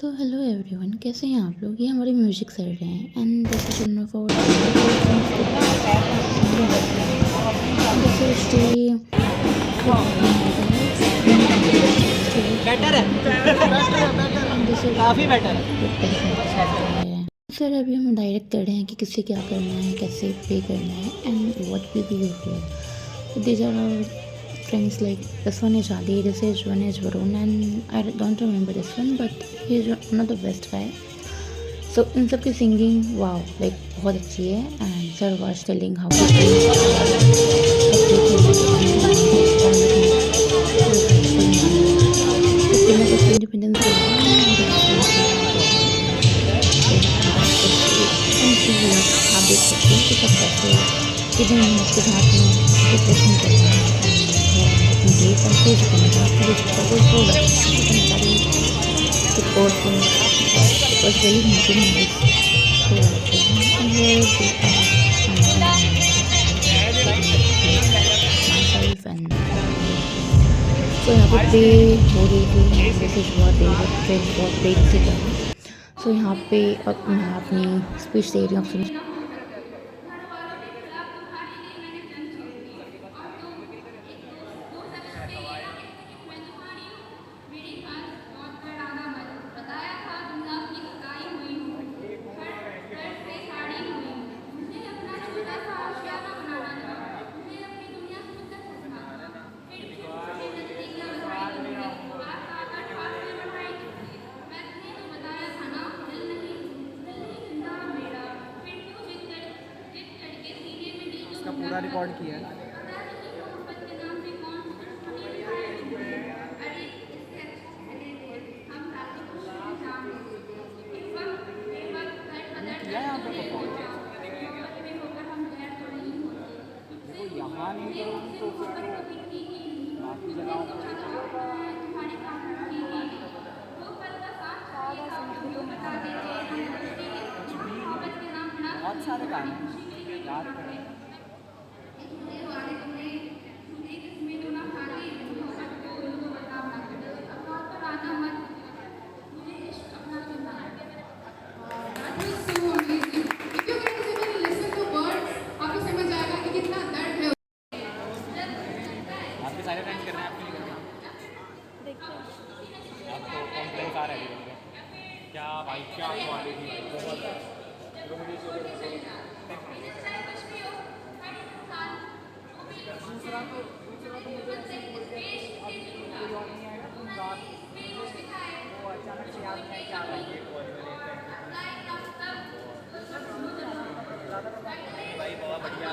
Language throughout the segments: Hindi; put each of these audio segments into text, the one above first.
सो हेलो एवरीवन, कैसे हैं आप लोग। ये हमारी म्यूजिक साइड हैं and this is one of our this is better है। काफी बेटर है। सर अभी हम डायरेक्ट कर रहे हैं कि किससे क्या करना है, कैसे पे करना है and what will be your pay. These are our friends, like this one is Ali, this is one is Varun, and I don't remember this one, but he is one of the best guy. So इन सब की सिंगिंग वाओ लाइक बहुत अच्छी है and sir was telling how independence आप देख सकते हैं कि सब कैसे कितने मेहनत के साथ में प्रिपरेशन कर रहे हैं एंड अपनी डेट और फिर करना support him. It was really making nice to watch him. And here they are myself and so यहाँ पे प्ले हो रही थी। दिस इज व्हाट दे फिर बहुत ब्रेक से करना। सो यहाँ पे अब मैं अपनी स्पीच दे रही हूँ, आप सुनिए। इसका पूरा रिकॉर्ड किया है। किया है यहाँ पे परफॉर्म। देखो यहाँ नहीं करूँगी तो फिर बाकी जगहों बहुत सारे गाने हैं, याद करें। आपके सारे फ्रेंड्स कर रहे हैं, आपके नहीं कर रहे हैं। देखते हैं आपको कॉम्प्लेक्स आ रहा है क्या भाई, क्या क्वालिटी दूसरा तो मुझे ऐसे बोल के अब कोई और नहीं आएगा तुम रात वो अचानक से याद नहीं क्या भाई बहुत बढ़िया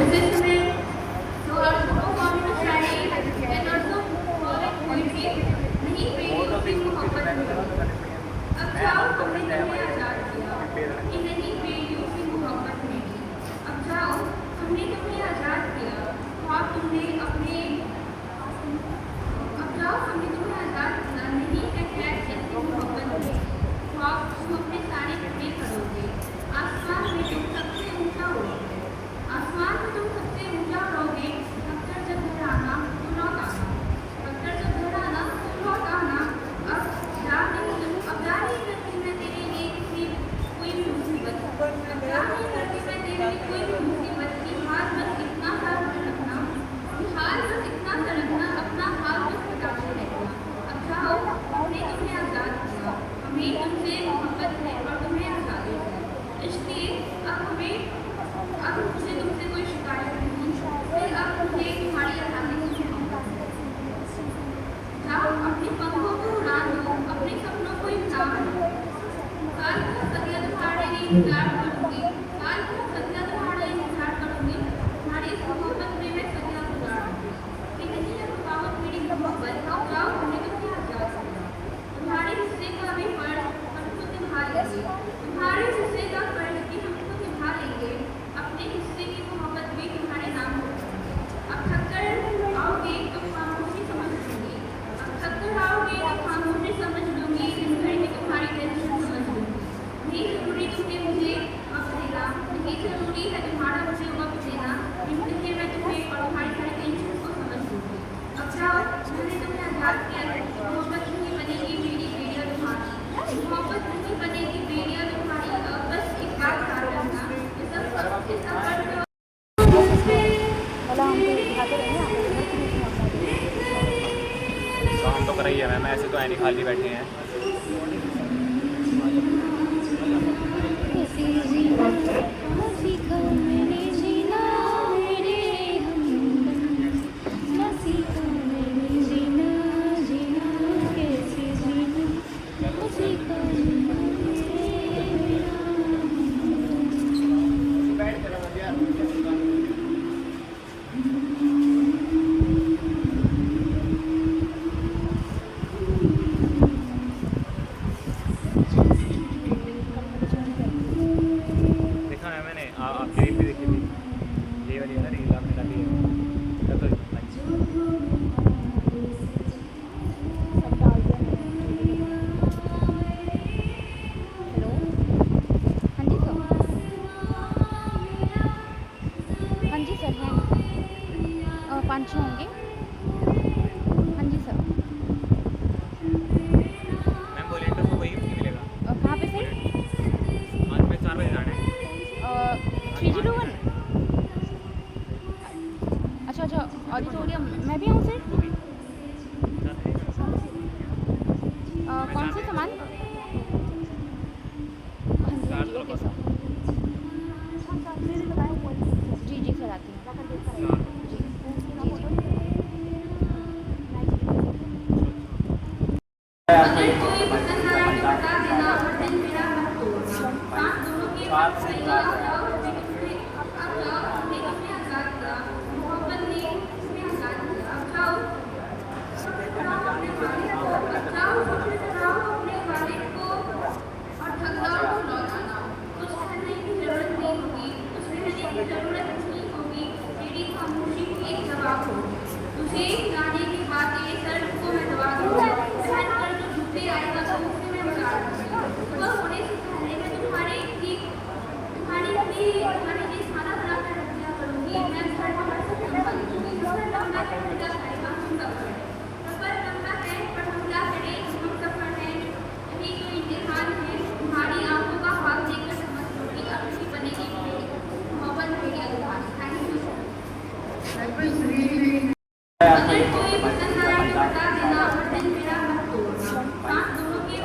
This is Sumit. So our performing a Shayari and also poetry नहीं पेड़ी उसकी मोहब्बत में। अब जाओ हमने तुम्हें आजाद किया कि नहीं पेड़ी उसकी मोहब्बत में। अब जाओ हमने तुम्हें आजाद किया ख्वाब तुमने अपने अब जाओ हमने तुम्हें आजाद किया नहीं है खैर जैसी मोहब्बत में ख्वाब तुम अपने सारे पूरे करोगे आसमान में तुम सबसे ऊंचा होगे आसमान में तुम सबसे ऊंचा रहोगे पत्थर जब घर आना तो लौट आना पत्थर जब घर आना तो लौट आना अब जा नहीं करती मैं तेरे लिए किसी कोई भी मुसीबत अब जा नहीं करती मैं तेरे लिए कोई भी मुसीबत की हाल बस इतना हाल रखना हाल बस इतना तड़पना अपना हाल बस बताते रहना अब जाओ हमने तुम्हें आज़ाद किया हमें तुमसे मोहब्बत है और तुम्हें आज़ादी है इसलिए अब मुझे तुमसे कोई शिकायत नहीं फिर अब मुझे तुम्हारी आज़ादी से मोहब्बत है जाओ अपने पंखों को उड़ा दो अपने सपनों को इम्तिहान दो काल को सदिया तुम्हारे इंतजार करूंगी काल को सदिया तुम्हारा इंतजार करूंगी तुम्हारी इस मोहब्बत में मैं सदिया गुजार दूंगी कि नहीं है रुकावट मेरी मोहब्बत जाओ हमने तुम्हें आज़ाद किया तुम्हारे हिस्से का भी फर्ज हमको निभा लेंगे तुम्हारे हिस्से का फर्ज भी हमको निभा लेंगे अपने हिस्से की मोहब्बत भी तुम्हारे नाम होगी अब थक कर आओगे तो खामोशी समझ लूंगी अब थक कर आओगे तो खामोशी समझ लूंगी दिन भर की तुम्हारी टेंशन समझ लूंगी नहीं जरूरी तुमने मुझे वक्त देना नहीं जरूरी है तुम्हारा मुझे वक्त देना इसलिए मैं तुम्हें और तुम्हारी सारी टेंशन को समझ लूंगी अब जाओ मैंने तुम्हें आज़ाद किया मोहब्बत नहीं बनेगी मेरी बेड़िया तुम्हारी मोहब्बत नहीं बनेगी बेड़िया तुम्हारी बस एक बात याद रखना इस सफर में काम तो कर रही है मैम ऐसे तो ऐनी खाली बैठे हैं देखा है मैंने आपकी रील भी देखी थी ये वाली है ना रील आपने डाली है तो हाँ जी सर हैं 5-6 होंगे हाँ जी सर मैम वॉलेंटियर को वही मिलेगा कहाँ पे सर आज मैं 4 बजे जाना है 3021 अच्छा ऑडिटोरियम मैं भी आऊँ सर कौन से सामान हाँ जी ओके सर जी सर आती हूँ अगर कोई पसंद आए तो बता देना हर दिन मेरा मत तोड़ना सांस दोनों के साथ सही अब जाओ हमने तुम्हें आज़ाद किया मोहब्बत ने तुम्हें आज़ाद किया अब जाओ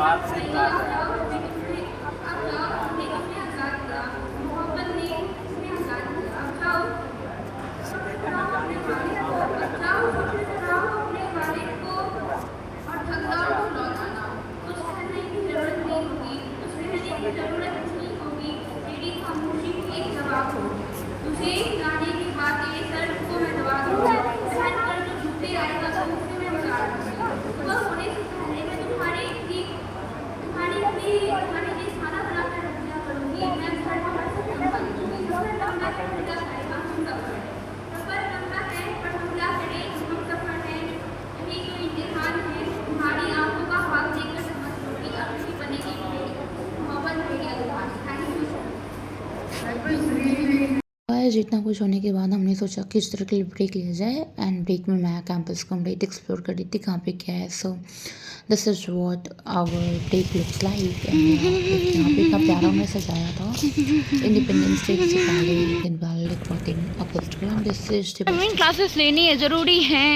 बात सही बात है। तुझे गाने की बात ये सर को मैं दबा दूंगी पहन कर जो जूते आएगा तो उसे मैं बता दूंगी सुबह होने से पहले मैं तुम्हारे लिए खाना बना कर रख दिया करूंगी मैं घर पर हर सब संभाल लूंगी सफर लंबा है क्या करेगा हम सफर सफर लंबा है पर हम क्या करें हम सफर है यही तो इम्तिहान है तुम्हारी आंखों का हाल देखकर समझ लो कि अब भी बनेगी मोहब्बत मेरी अल्लाह थैंक यू गाइस इतना कुछ होने के बाद हमने सोचा कि इस तरह के लिए ब्रेक लिया जाए एंड ब्रेक में मैं कैंपस कंप्लीट एक्सप्लोर कर रही थी कहाँ पे क्या है so this is what our break looks like and यहाँ पे इतना प्यारा उन्होंने सजाया था इंडिपेंडेंस डे से पहले लेकिन वाइल रिकॉर्डिंग अगस्त में दिस इज ऑनलाइन क्लासेस लेनी है ज़रूरी है।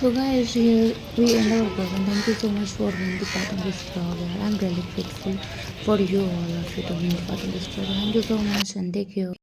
So guys, here we end our program. Thank you so much for being the part of this program. I'm really grateful for you all of you to being the part of this program. Thank you so much and take care.